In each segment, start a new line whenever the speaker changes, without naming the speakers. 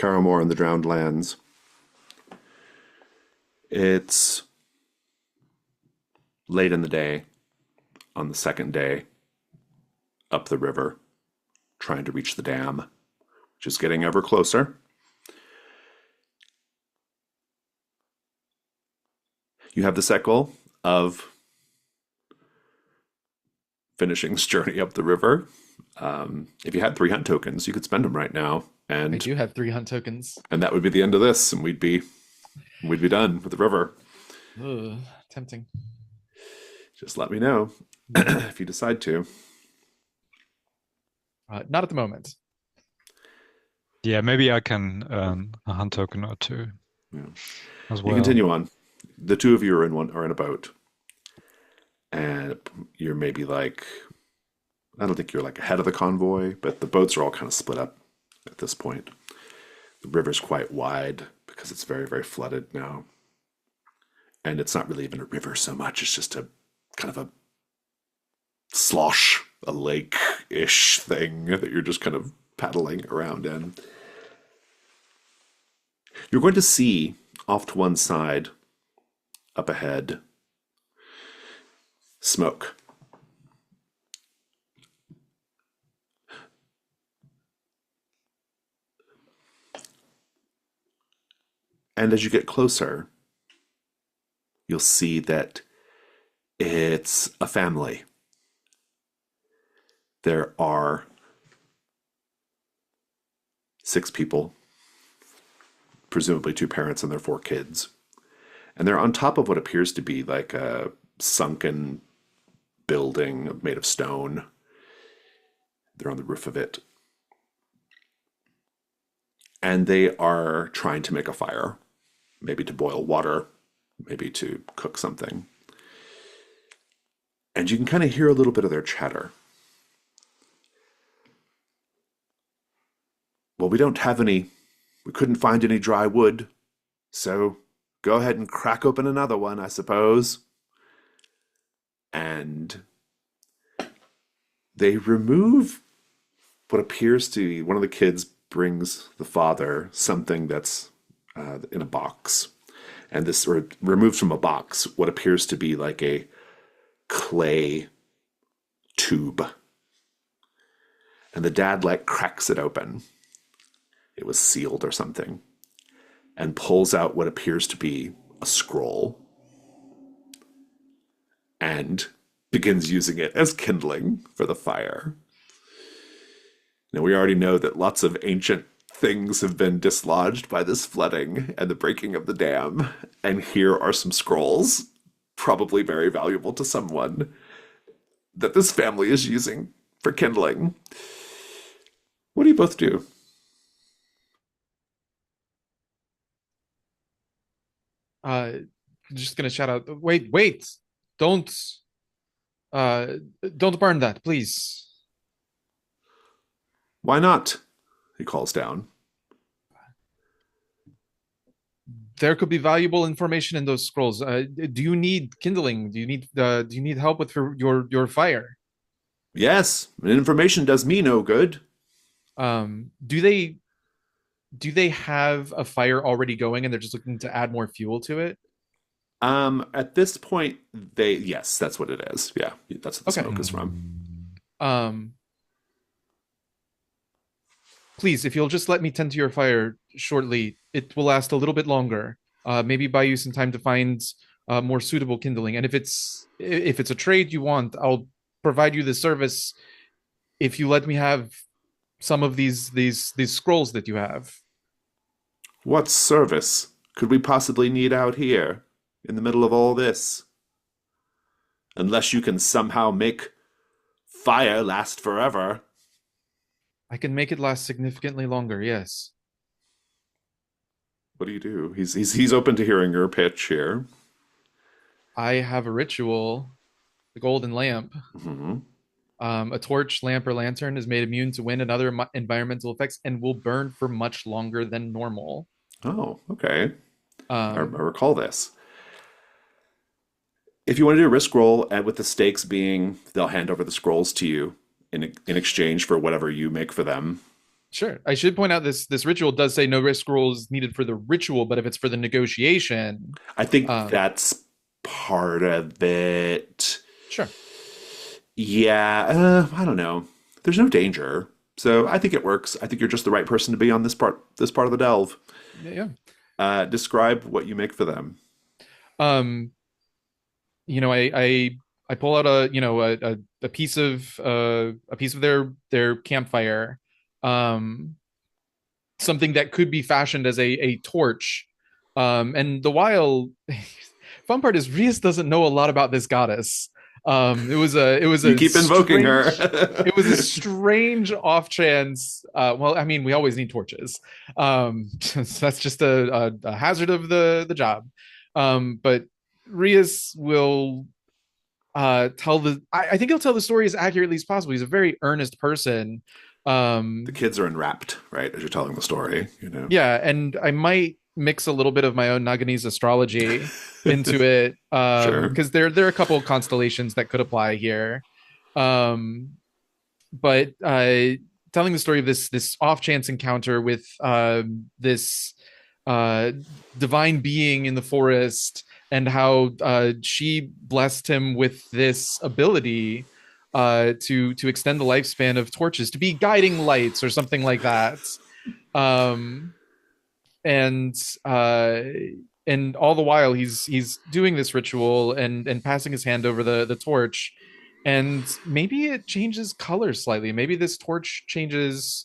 Carrowmore and the Drowned Lands. It's late in the day on the second day up the river, trying to reach the dam, which is getting ever closer. You have the set goal of finishing this journey up the river. If you had 3 hunt tokens, you could spend them right now,
I
and
do have 3 hunt tokens.
that would be the end of this, and we'd be done with the river.
Ugh, tempting.
Just let me know if you decide to.
Not at the moment.
Yeah, maybe I can earn a hunt token or two
Yeah.
as
You
well.
continue on. The two of you are in a boat, and you're maybe like, I don't think you're like ahead of the convoy, but the boats are all kind of split up at this point. The river's quite wide because it's very, very flooded now. And it's not really even a river so much, it's just a kind of a slosh, a lake-ish thing that you're just kind of paddling around in. You're going to see off to one side, up ahead, smoke. And as you get closer, you'll see that it's a family. There are 6 people, presumably 2 parents and their 4 kids. And they're on top of what appears to be like a sunken building made of stone. They're on the roof of it. And they are trying to make a fire, maybe to boil water, maybe to cook something. And you can kind of hear a little bit of their chatter. Well, we couldn't find any dry wood, so go ahead and crack open another one, I suppose. And they remove what appears to be, one of the kids brings the father something that's in a box. And this removes from a box what appears to be like a clay tube. And the dad like cracks it open. It was sealed or something. And pulls out what appears to be a scroll. And begins using it as kindling for the fire. Now, we already know that lots of ancient things have been dislodged by this flooding and the breaking of the dam. And here are some scrolls, probably very valuable to someone, that this family is using for kindling. What do you both do?
Uh, just gonna shout out. Wait! Don't uh, don't burn that, please.
Why not? He calls down.
There could be valuable information in those scrolls. Do you need kindling? Do you need help with your fire?
Yes, information does me no good.
Do they have a fire already going and they're just looking to add more fuel to it?
At this point, yes, that's what it is. Yeah, that's what the
Okay.
smoke is from.
Um, please, if you'll just let me tend to your fire shortly, it will last a little bit longer. Maybe buy you some time to find more suitable kindling. And if it's a trade you want, I'll provide you the service if you let me have some of these scrolls that you have.
What service could we possibly need out here in the middle of all this? Unless you can somehow make fire last forever.
I can make it last significantly longer, yes.
What do you do? He's open to hearing your pitch here.
I have a ritual, the golden lamp.
Hmm.
A torch, lamp, or lantern is made immune to wind and other environmental effects and will burn for much longer than normal.
Oh, okay. I
Um,
recall this. If you want to do a risk roll, and with the stakes being they'll hand over the scrolls to you in exchange for whatever you make for them,
Sure. I should point out this ritual does say no risk roll is needed for the ritual, but if it's for the negotiation,
I think
um,
that's part of it.
sure.
Yeah, I don't know. There's no danger, so I think it works. I think you're just the right person to be on this part of the delve.
Yeah.
Describe what you make for them.
Um, I pull out a piece of their campfire, um, something that could be fashioned as a torch. And the while fun part is Rias doesn't know a lot about this goddess. It was
You
a
keep invoking her.
strange strange off chance. Well, I mean, we always need torches. So that's just a hazard of the job. But Rias will tell I think he'll tell the story as accurately as possible. He's a very earnest person.
The
Um,
kids are enwrapped, right, as you're telling the story, you know.
yeah, and I might mix a little bit of my own Naganese astrology into it,
Sure.
because there are a couple of constellations that could apply here. Um, but telling the story of this off chance encounter with this uh, divine being in the forest, and how she blessed him with this ability to extend the lifespan of torches, to be guiding lights or something like that. Um, and uh and all the while he's doing this ritual and passing his hand over the torch, and maybe it changes color slightly. Maybe this torch changes,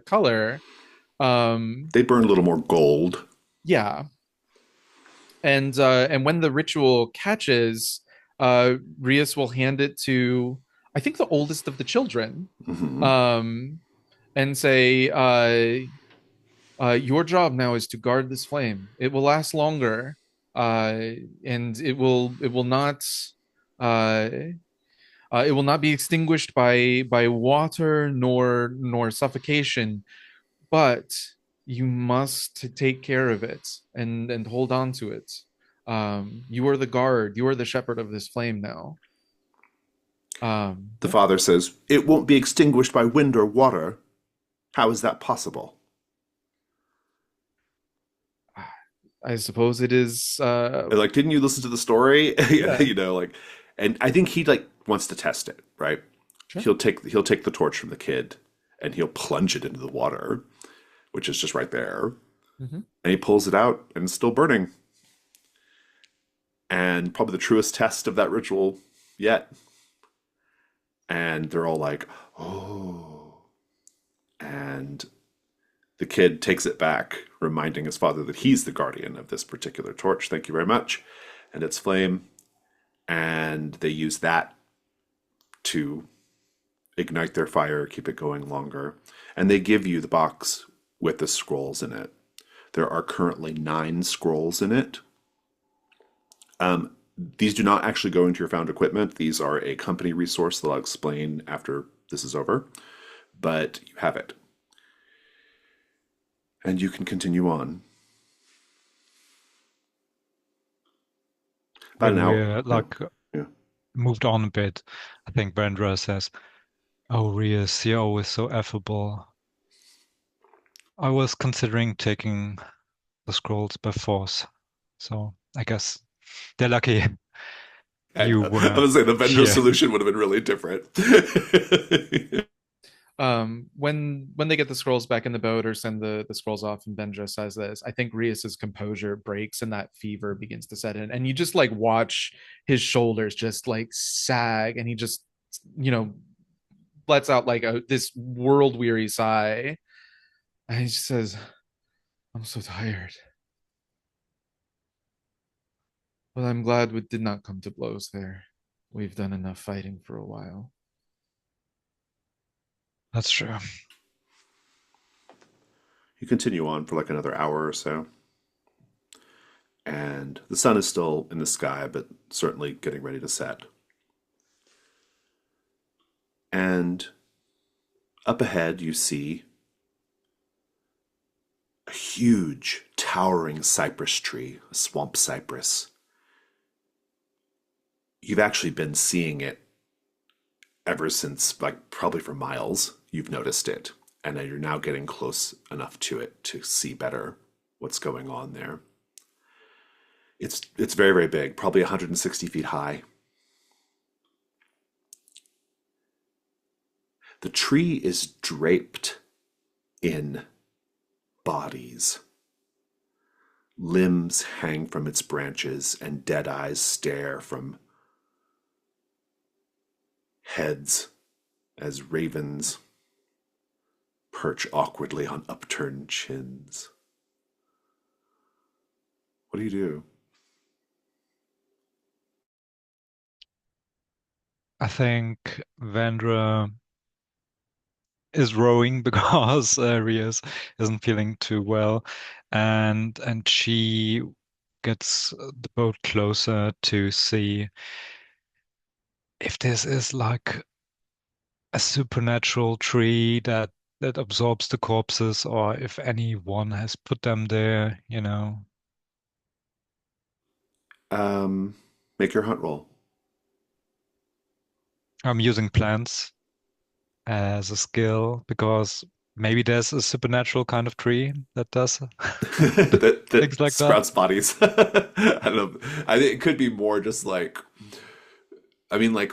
color. um
They burn a little more gold.
yeah. And when the ritual catches, Rias will hand it to, I think, the oldest of the children,
Hmm.
um and say, your job now is to guard this flame. It will last longer, and uh, it will not be extinguished by water nor suffocation. But you must take care of it and hold on to it. You are the guard. You are the shepherd of this flame now.
The
Yeah.
father says, "It won't be extinguished by wind or water. How is that possible?"
I suppose it is.
And like, didn't you listen to the story?
Yeah.
You know, like, and I think he like wants to test it, right?
Sure.
He'll take the torch from the kid and he'll plunge it into the water, which is just right there.
Hmm.
And he pulls it out and it's still burning. And probably the truest test of that ritual yet. And they're all like, "Oh." And the kid takes it back, reminding his father that he's the guardian of this particular torch. Thank you very much. And its flame. And they use that to ignite their fire, keep it going longer. And they give you the box with the scrolls in it. There are currently 9 scrolls in it. These do not actually go into your found equipment. These are a company resource that I'll explain after this is over. But you have it. And you can continue on. About
When
an
we
hour. Yeah. Yeah.
moved on a bit, I think Brandra says, "Oh, Rias, you're always so affable. I was considering taking the scrolls by force, so I guess they're lucky
I
you
was
were
gonna say the vendor
here."
solution would have been really different.
When they get the scrolls back in the boat or send the scrolls off, and Benja says this, I think Rias's composure breaks and that fever begins to set in, and you just like watch his shoulders just like sag, and he just, you know lets out like this world weary sigh, and he just says, "I'm so tired, but I'm glad we did not come to blows there. We've done enough fighting for a while."
That's true.
You continue on for like another hour or so. And the sun is still in the sky, but certainly getting ready to set. And up ahead, you see a huge, towering cypress tree, a swamp cypress. You've actually been seeing it ever since, like, probably for miles. You've noticed it. and you're now getting close enough to it to see better what's going on there. It's very, very big, probably 160 feet high. The tree is draped in bodies. Limbs hang from its branches, and dead eyes stare from heads as ravens perch awkwardly on upturned chins. What do you do?
I think Vendra is rowing because Rias isn't feeling too well, and she gets the boat closer to see if this is like a supernatural tree that absorbs the corpses, or if anyone has put them there, you know.
Make your hunt roll.
I'm using plants as a skill because maybe there's a supernatural kind of tree that does
that
things like that.
sprouts bodies. I don't know. I think it could be more just like, I mean, like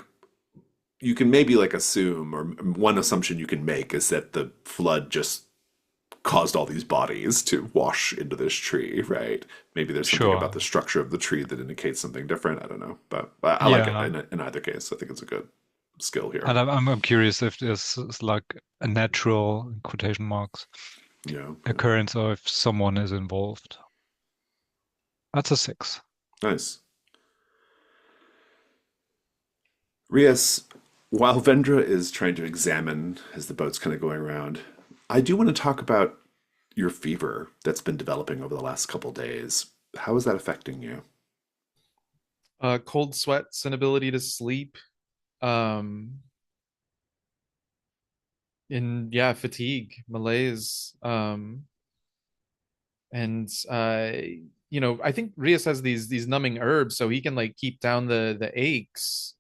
you can maybe like assume, or one assumption you can make is that the flood just caused all these bodies to wash into this tree, right? Maybe there's something about
Sure.
the structure of the tree that indicates something different. I don't know, but I like it
Yeah.
in either case. I think it's a good skill here.
And I'm curious if this is like a natural, in quotation marks,
Yeah,
occurrence or if someone is involved. That's a 6.
nice. Rias, while Vendra is trying to examine as the boat's kind of going around, I do want to talk about your fever that's been developing over the last couple days. How is that affecting you?
Cold sweats, inability to sleep, um, and yeah, fatigue, malaise, and I think Rias has these numbing herbs, so he can like keep down the aches,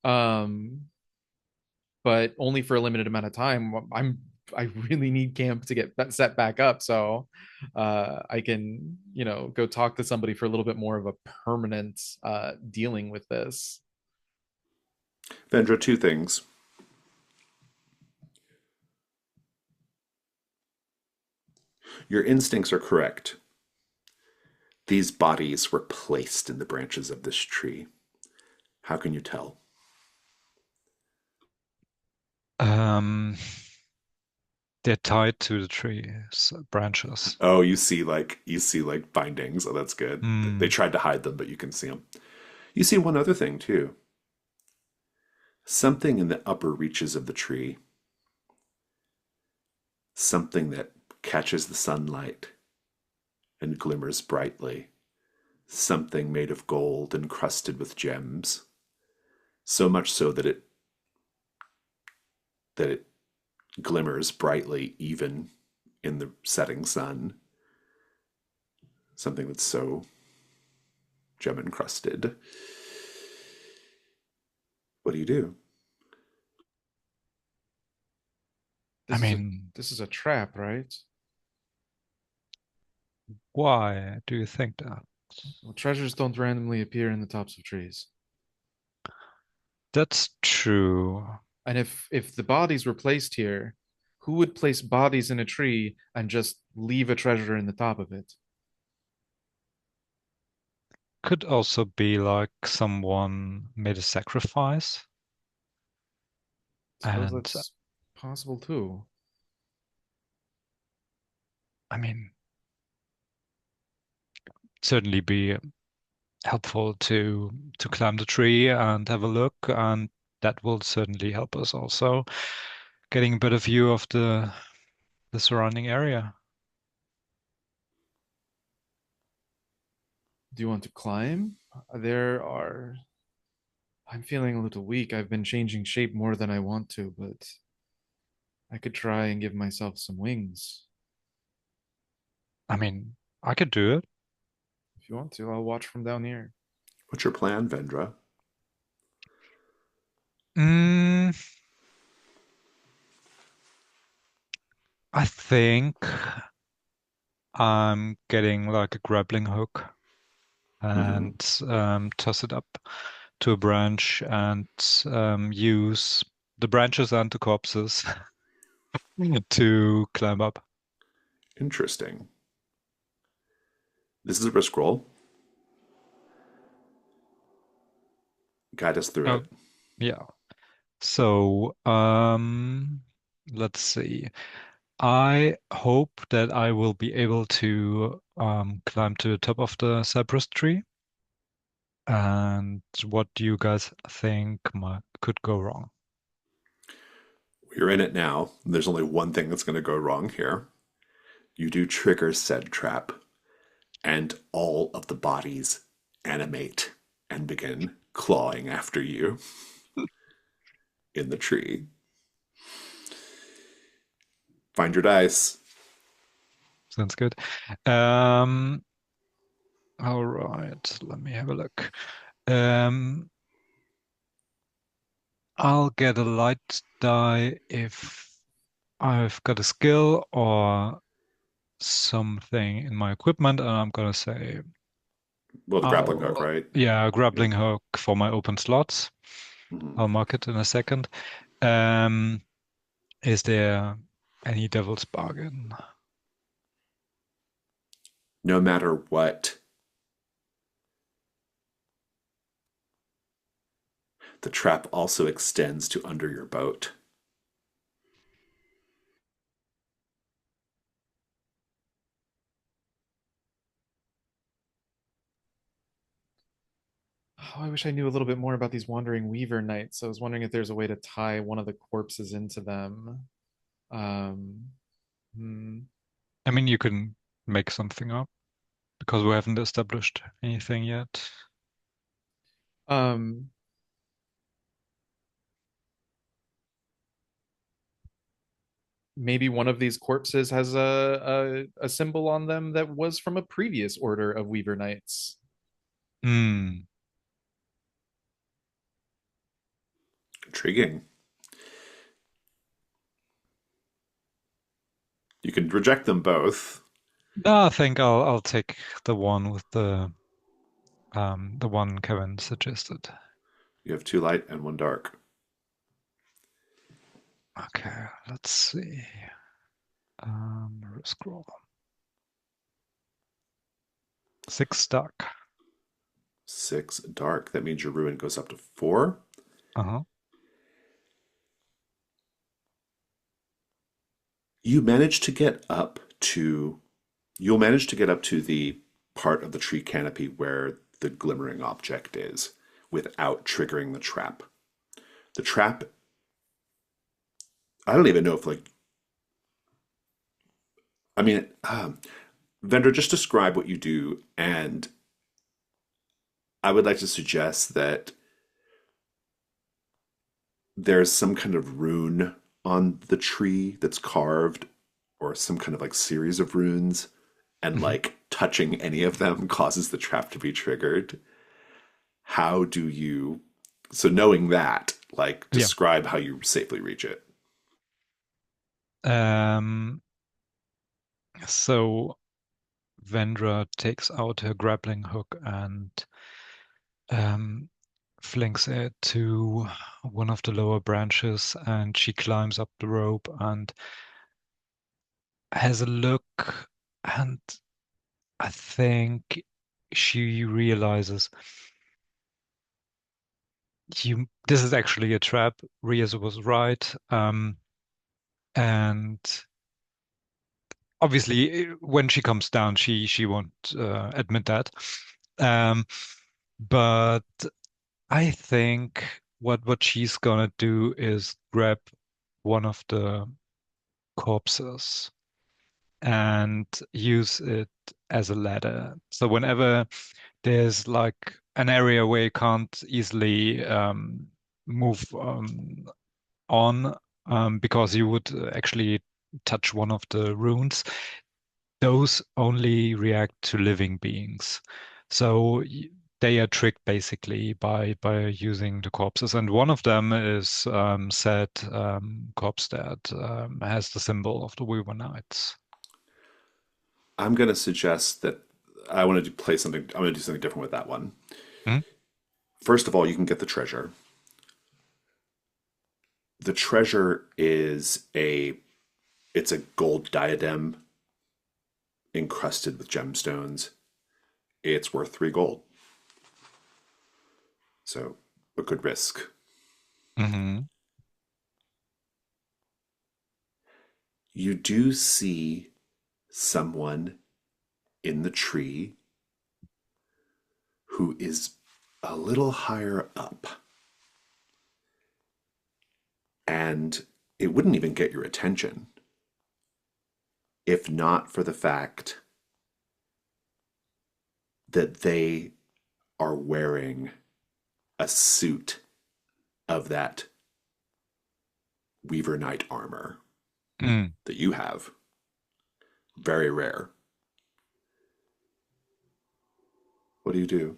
um, but only for a limited amount of time. I really need camp to get set back up, so I can go talk to somebody for a little bit more of a permanent dealing with this.
Vendra, two things. Your instincts are correct. These bodies were placed in the branches of this tree. How can you tell?
Um, they're tied to the tree's branches.
Oh, you see like bindings. Oh, that's good. They
Hmm.
tried to hide them, but you can see them. You see one other thing too. Something in the upper reaches of the tree. Something that catches the sunlight and glimmers brightly. Something made of gold encrusted with gems. So much so that it glimmers brightly even in the setting sun. Something that's so gem encrusted. What do you do?
I
This is a
mean,
this is a trap, right?
why do you think that?
Well, treasures don't randomly appear in the tops of trees.
That's true.
And if the bodies were placed here, who would place bodies in a tree and just leave a treasure in the top of it?
Could also be like someone made a sacrifice
I suppose
and
that's possible too.
I mean, certainly be helpful to climb the tree and have a look, and that will certainly help us also getting a better view of the surrounding area.
Do you want to climb? There are. I'm feeling a little weak. I've been changing shape more than I want to, but I could try and give myself some wings.
I mean, I could do it.
If you want to, I'll watch from down here.
What's your plan, Vendra?
Mm, I think I'm getting like a grappling hook
Hmm.
and toss it up to a branch and use the branches and the corpses to climb up.
Interesting. This is a risk roll. Guide us through
Oh,
it.
yeah. So, let's see. I hope that I will be able to climb to the top of the cypress tree. And what do you guys think could go wrong?
We're in it now. There's only one thing that's going to go wrong here. You do trigger said trap, and all of the bodies animate and begin clawing after you in the tree. Find your dice.
Sounds good. Um, all right, let me have a look. Um, I'll get a light die if I've got a skill or something in my equipment, and I'm gonna say
Well, the grappling hook,
I'll,
right?
yeah,
Yep.
grappling hook for my open slots.
Mhm.
I'll mark it in a second. Um, is there any devil's bargain?
No matter what, the trap also extends to under your boat.
Oh, I wish I knew a little bit more about these wandering weaver knights. I was wondering if there's a way to tie one of the corpses into them. Um, hmm.
I mean, you can make something up because we haven't established anything yet.
um, Maybe one of these corpses has a symbol on them that was from a previous order of weaver knights.
Hmm.
Intriguing. You can reject them both.
No, I think I'll take the one Kevin suggested.
You have two light and one dark.
Okay, let's see. Scroll. Six stuck.
Six dark. That means your ruin goes up to four.
Uh-huh.
You manage to get up to. You'll manage to get up to the part of the tree canopy where the glimmering object is without triggering the trap. The trap. I don't even know if like. I mean, Vendor, just describe what you do, and I would like to suggest that there's some kind of rune on the tree that's carved, or some kind of like series of runes, and
Mhm.
like touching any of them causes the trap to be triggered. How do you, so knowing that, like
Yeah.
describe how you safely reach it?
Um, so Vendra takes out her grappling hook and um, flings it to one of the lower branches, and she climbs up the rope and has a look, and I think she realizes this is actually a trap. Riaz was right. And obviously when she comes down, she won't admit that. Um, but I think what she's gonna do is grab one of the corpses and use it as a ladder. So whenever there's like an area where you can't easily move on because you would actually touch one of the runes, those only react to living beings. So they are tricked basically by using the corpses, and one of them is said corpse that has the symbol of the Weaver Knights.
I'm going to suggest that I want to play something. I'm going to do something different with that one.
Hmm?
First of all, you can get the treasure. The treasure is it's a gold diadem encrusted with gemstones. It's worth 3 gold. So a good risk.
Hmm.
You do see someone in the tree who is a little higher up. And it wouldn't even get your attention if not for the fact that they are wearing a suit of that Weaver Knight armor
Mm.
that you have. Very rare. What do you do?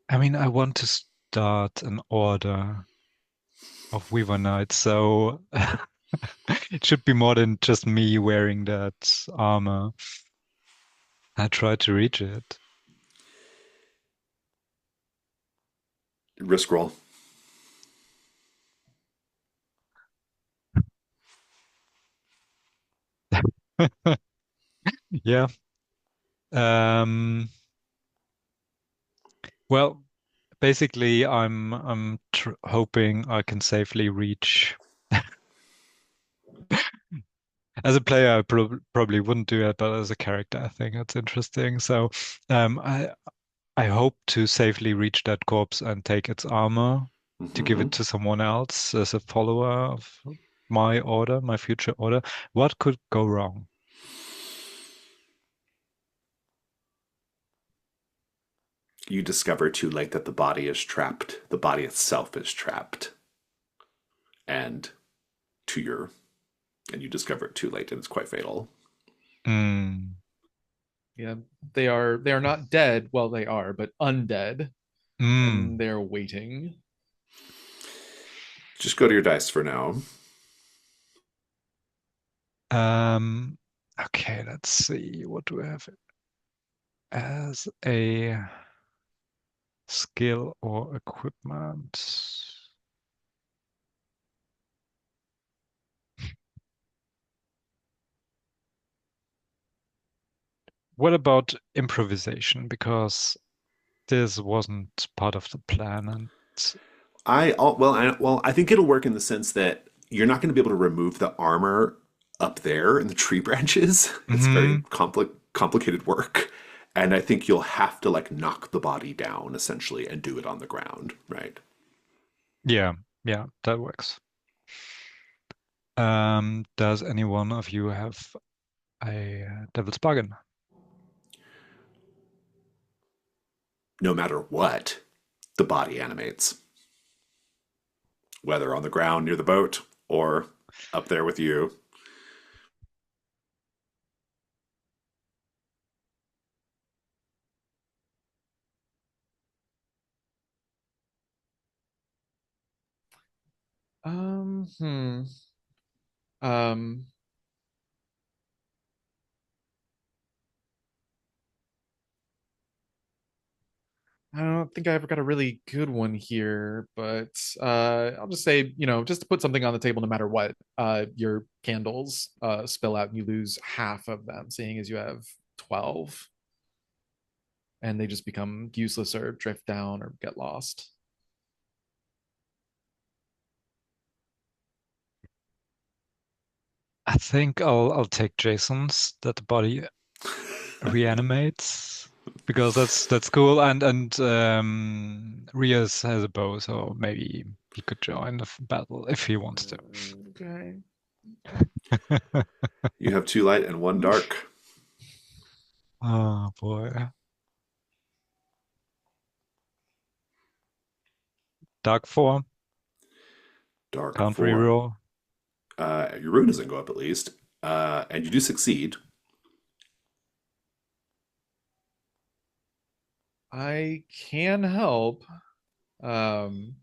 I mean, I want to start an order of Weaver Knights, so it should be more than just me wearing that armor. I try to reach it.
Risk roll.
Yeah. Um, well, basically, I'm tr hoping I can safely reach. As a player, I probably wouldn't do it, but as a character, I think it's interesting. So, um, I I hope to safely reach that corpse and take its armor to give it
Mm-hmm.
to someone else as a follower of my order, my future order. What could go wrong?
You discover too late that the body is trapped. The body itself is trapped. And to your and you discover it too late and it's quite fatal.
Mm.
Yeah, they are not dead. Well, they are, but undead, and
Mm.
they're waiting.
Just go to your dice for now.
Um, okay, let's see. What do we have as a skill or equipment? What about improvisation? Because this wasn't part of the plan, and
I think it'll work in the sense that you're not going to be able to remove the armor up there in the tree branches. It's very
hmm.
complicated work, and I think you'll have to like knock the body down essentially and do it on the ground, right?
Yeah, yeah, that works. Does any one of you have a devil's bargain?
No matter what, the body animates, whether on the ground near the boat or up there with you.
Um, hmm. Um, I don't think I ever got a really good one here, but I'll just say, just to put something on the table, no matter what, your candles spill out and you lose half of them, seeing as you have 12, and they just become useless or drift down or get lost.
I think I'll take Jason's that the body reanimates because that's cool, and Rias has a bow, so maybe he could join the battle if he wants to.
Okay.
You have 2 light and 1 dark.
Oh boy. Dark 4,
Dark
can't
4.
reroll.
Your rune doesn't go up at least, and you do succeed.
I can help. Um,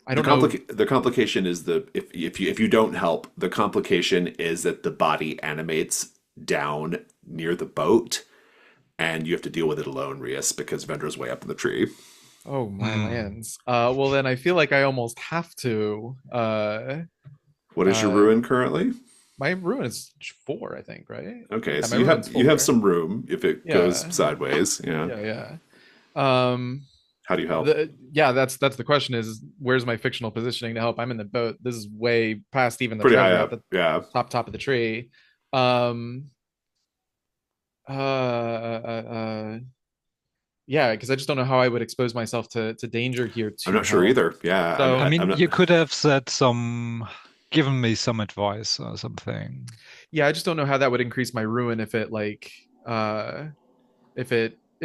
I
The
don't know.
the complication is the if you don't help, the complication is that the body animates down near the boat, and you have to deal with it alone, Rias, because Vendra's way up in the tree.
Oh my
Hmm.
lands. Well then I feel like I almost have to.
What is your
Uh,
ruin currently?
my ruin is 4, I think, right?
Okay,
Yeah,
so
my ruin's
you have
4.
some room if it goes
Yeah,
sideways. Yeah.
yeah, yeah. Um,
How do you help?
that's the question is where's my fictional positioning to help? I'm in the boat. This is way past even the
Pretty high
treasure at
up.
the
Yeah.
top of the tree. Um, yeah, because I just don't know how I would expose myself to danger here
I'm
to
not sure
help.
either. Yeah.
I
So
I'm
mean,
not.
you could have said given me some advice or something.
yeah, I just don't know how that would increase my ruin if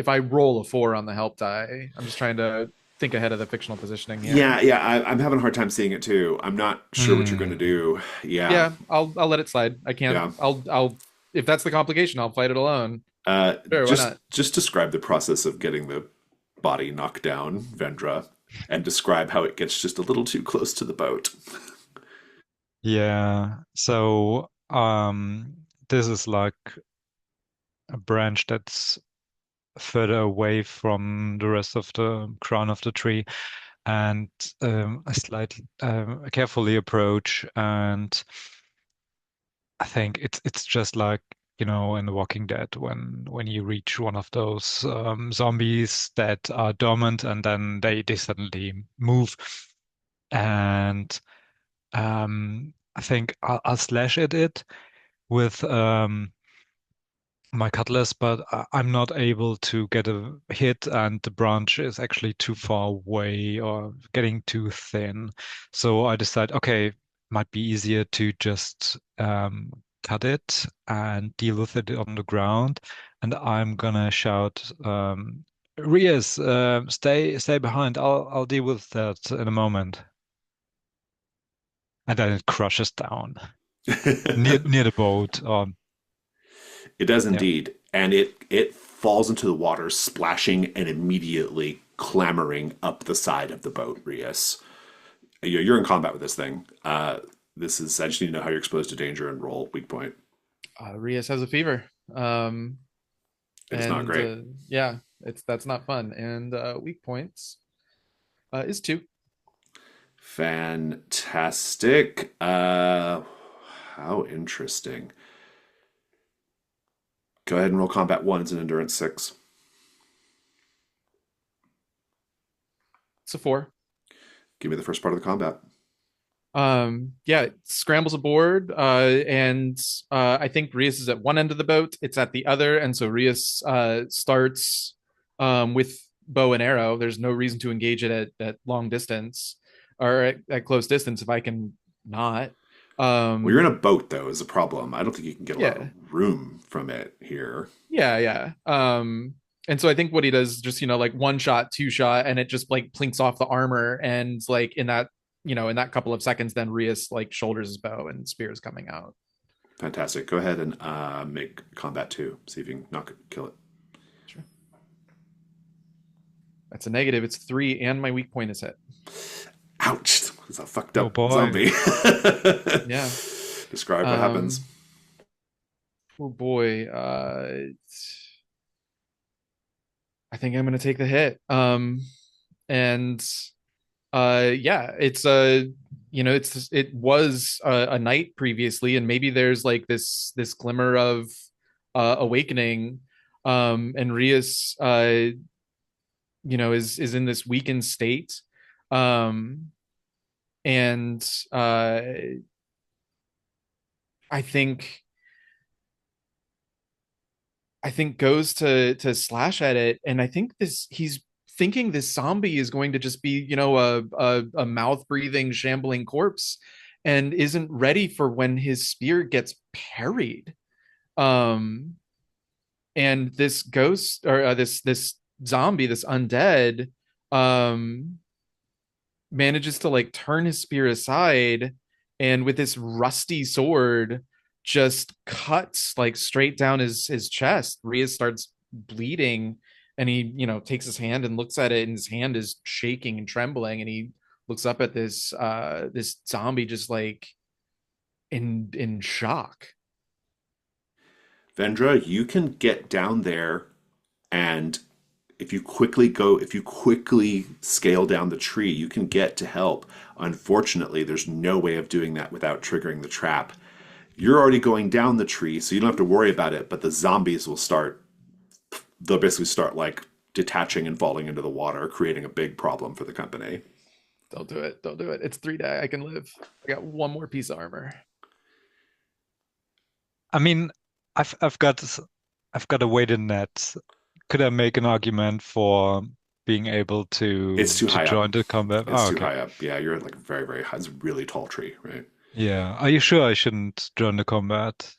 I roll a 4 on the help die. I'm just trying to think ahead of the fictional positioning here.
Yeah. I'm having a hard time seeing it too. I'm not sure what you're going to
Hmm.
do. Yeah.
Yeah, I'll let it slide. I can't.
Yeah.
I'll if that's the complication, I'll fight it alone. Sure, why not?
Just describe the process of getting the body knocked down, Vendra, and describe how it gets just a little too close to the boat.
Yeah. So, this is like a branch that's further away from the rest of the crown of the tree, and I slightly carefully approach, and I think it's just like, in The Walking Dead, when you reach one of those zombies that are dormant and then they suddenly move, and I think I'll slash at it with my cutlass, but I'm not able to get a hit, and the branch is actually too far away or getting too thin. So I decide, okay, might be easier to just cut it and deal with it on the ground. And I'm gonna shout, Rias, stay behind. I'll deal with that in a moment. And then it crushes down near the boat.
It does
Yeah.
indeed, and it falls into the water, splashing and immediately clambering up the side of the boat. Rias, you're in combat with this thing. This is I just need to know how you're exposed to danger and roll weak point.
Rias has a fever. Um,
It is not
and
great.
yeah, it's that's not fun. And weak points is 2.
Fantastic. How interesting. Go ahead and roll combat one. It's an endurance 6.
It's a 4.
Give me the first part of the combat.
Yeah, it scrambles aboard, and I think Rias is at one end of the boat, it's at the other, and so Rias starts with bow and arrow. There's no reason to engage it at long distance or at close distance if I can not.
Well, you're in
um
a boat though, is a problem. I don't think you can get a lot of
yeah,
room from it here.
yeah. And so I think what he does is just, like one shot, two shot, and it just like plinks off the armor, and like in that couple of seconds, then Rias like shoulders his bow and spear is coming out.
Fantastic. Go ahead and make combat two. See if you can knock it, kill it.
Sure. That's a negative. It's 3, and my weak point is hit.
Ouch! It's a fucked
Oh
up
boy.
zombie.
Yeah.
Describe what happens.
Um. Oh boy. I think I'm gonna take the hit. And yeah, it's it was a night previously, and maybe there's like this glimmer of awakening. And Rias is in this weakened state. Um and I think goes to slash at it, and I think this he's thinking this zombie is going to just be, a mouth breathing shambling corpse, and isn't ready for when his spear gets parried. Um, and this ghost, or this zombie, this undead, um, manages to like turn his spear aside, and with this rusty sword just cuts like straight down his chest. Rhea starts bleeding, and he, takes his hand and looks at it, and his hand is shaking and trembling, and he looks up at this zombie just like in shock.
Vendra, you can get down there, and if you quickly scale down the tree, you can get to help. Unfortunately, there's no way of doing that without triggering the trap. You're already going down the tree, so you don't have to worry about it, but the zombies they'll basically start like detaching and falling into the water, creating a big problem for the company.
Don't do it. Don't do it. It's 3 day. I can live. I got one more piece of armor.
I mean, I've got a weighted net. Could I make an argument for being able
It's
to
too high up.
join the combat?
It's
Oh,
too
okay.
high up. Yeah, you're like very, very high. It's a really tall tree, right?
Yeah. Are you sure I shouldn't join the combat?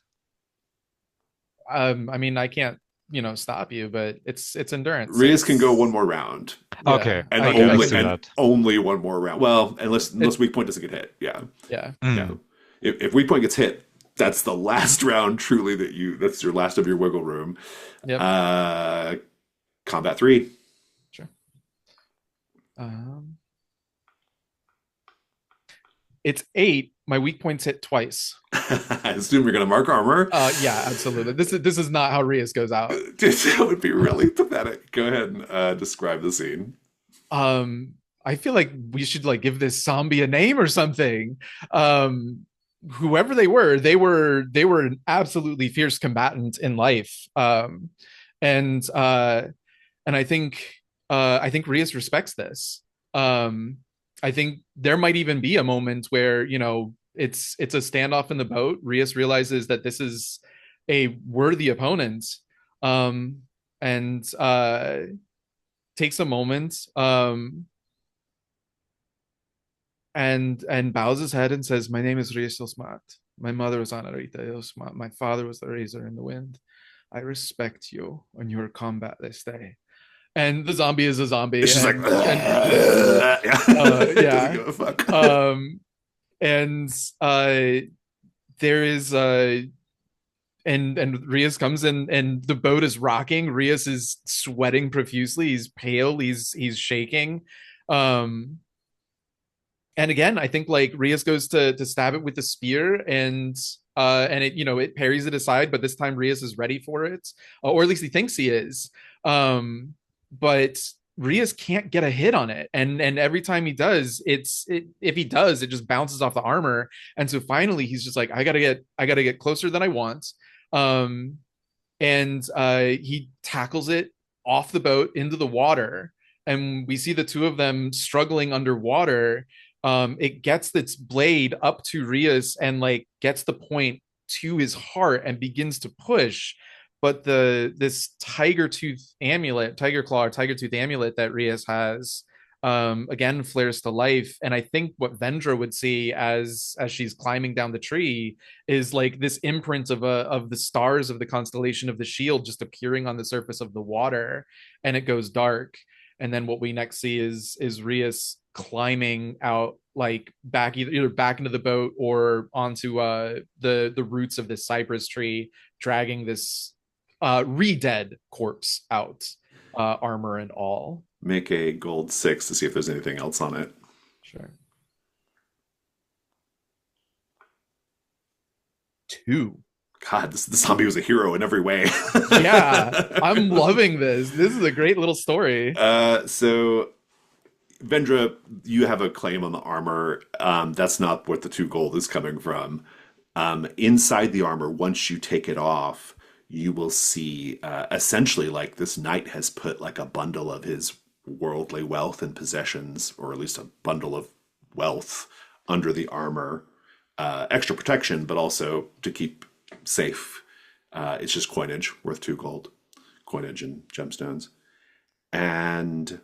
I mean, I can't, stop you, but it's endurance.
Riz can go one more round,
Okay.
Yeah,
and
Okay,
I
let's
only
do
can.
and
that.
only one more round. Well, unless
It,
weak point doesn't get hit. Yeah,
yeah.
yeah.
Mm.
If weak point gets hit, that's the last round. Truly, that's your last of your wiggle room.
Yep.
Uh, Combat 3.
Sure. Um, it's 8. My weak points hit twice.
I assume you're going to mark armor.
Yeah, absolutely. This is not how Rias goes out.
That would be really pathetic. Go ahead and describe the scene.
Um, I feel like we should like give this zombie a name or something. Um, Whoever they were an absolutely fierce combatant in life. And and I think Rias respects this. Um, I think there might even be a moment where it's a standoff in the boat. Rias realizes that this is a worthy opponent, um, and takes a moment, and bows his head and says, "My name is Rias Osmat. My mother was Anarita Osmat. My father was the razor in the wind. I respect you on your combat this day." And the zombie is a zombie,
It's just like, doesn't
yeah.
give a fuck.
And there is and Rias comes in, and the boat is rocking. Rias is sweating profusely. He's pale. He's shaking. Um, and again, I think like Rias goes to stab it with the spear, and it parries it aside, but this time Rias is ready for it, or at least he thinks he is. But Rias can't get a hit on it, and every time he does, if he does, it just bounces off the armor, and so finally he's just like, I gotta get closer than I want. Um, and he tackles it off the boat into the water, and we see the two of them struggling underwater. It gets its blade up to Rias and like gets the point to his heart and begins to push, but this tiger claw or tiger tooth amulet that Rias has, again flares to life. And I think what Vendra would see as she's climbing down the tree is like this imprint of the stars of the constellation of the shield just appearing on the surface of the water, and it goes dark. And then what we next see is Rias climbing out, like back, either back into the boat or onto the roots of this cypress tree, dragging this re-dead corpse out, armor and all.
Make a gold 6 to see if there's anything else on it.
Sure. 2.
God, the zombie was a hero in every way.
Yeah, I'm loving this. This is a great little story.
So Vendra, you have a claim on the armor. That's not what the 2 gold is coming from. Inside the armor, once you take it off, you will see essentially like this knight has put like a bundle of his worldly wealth and possessions, or at least a bundle of wealth, under the armor. Extra protection, but also to keep safe. It's just coinage worth 2 gold, coinage and gemstones. And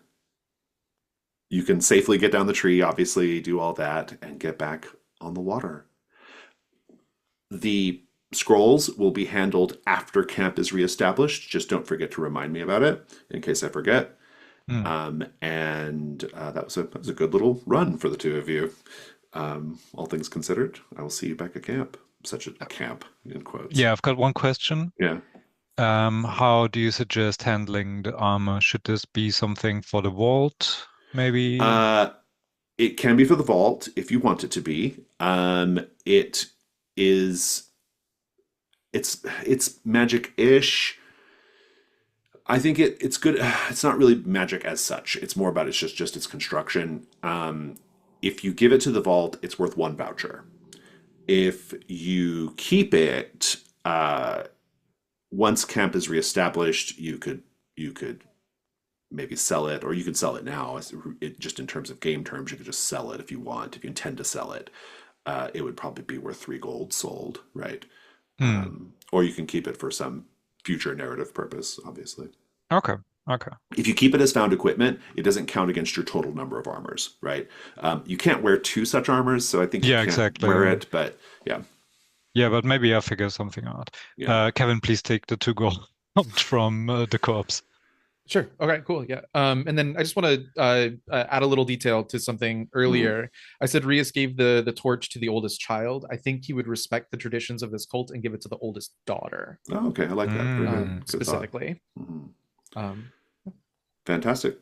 you can safely get down the tree, obviously, do all that, and get back on the water. The scrolls will be handled after camp is reestablished. Just don't forget to remind me about it in case I forget. And that was a good little run for the 2 of you. All things considered, I will see you back at camp. Such a camp, in quotes.
Yeah, I've got one question.
Yeah.
How do you suggest handling the armor? Should this be something for the vault, maybe?
Uh, it can be for the vault if you want it to be. It is. It's magic-ish. I think it's good. It's not really magic as such. It's more about it's just its construction. If you give it to the vault, it's worth one voucher. If you keep it, once camp is reestablished, you could maybe sell it, or you could sell it now. Just in terms of game terms, you could just sell it if you want. If you intend to sell it, it would probably be worth 3 gold sold, right?
Hmm.
Or you can keep it for some future narrative purpose, obviously.
Okay. Okay.
If you keep it as found equipment, it doesn't count against your total number of armors, right? You can't wear 2 such armors, so I think you
Yeah,
can't wear
exactly.
it, but yeah,
Yeah, but maybe I'll figure something out.
yeah.
Kevin, please take the 2 gold from the corpse.
Sure. Okay, cool. Yeah. And then I just want to add a little detail to something
Mhm.
earlier. I said Rias gave the torch to the oldest child. I think he would respect the traditions of this cult and give it to the oldest daughter,
Oh, okay, I like that. Very good.
Mm.
Good thought.
specifically.
Mhm.
Um,
Fantastic.